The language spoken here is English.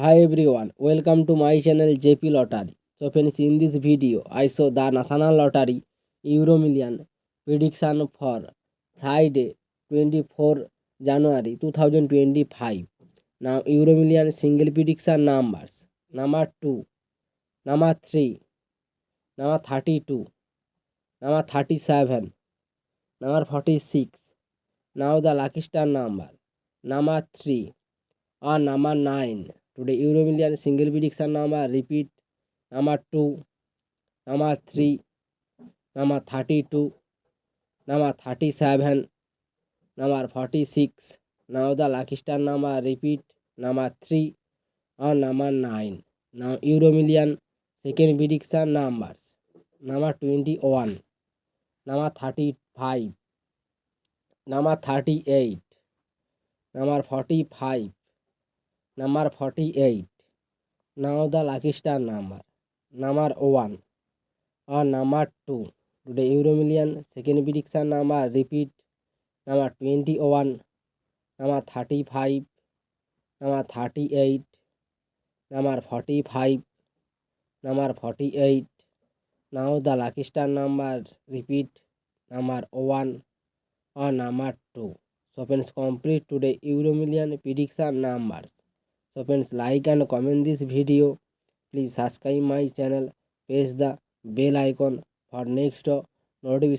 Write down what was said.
Hi everyone, welcome to my channel JP Lottery. So friends, in this video, I show the National Lottery Euro Million prediction for Friday 24 January 2025. Now Euro Million single prediction numbers. Number 2, number 3, number 32, number 37, number 46. Now the lucky star number. Number 3 or number 9. Today Euro Million single prediction number repeat. Number 2, number 3, number 32, number 37, number 46. Now the lucky star number repeat. Number 3 or number 9. Now Euro Million second prediction numbers. Number 21, number 35, number 38, number 45, number 48. Now the lucky star number. Number 1 or number 2. Today Euro Million second prediction number repeat. Number 21, number 35, number 38, number 45, number 48. Now the lucky star number repeat. Number 1 or number 2. So friends, complete today Euro Million prediction numbers. So friends, like and comment this video. Please subscribe my channel. Press the bell icon for next notification.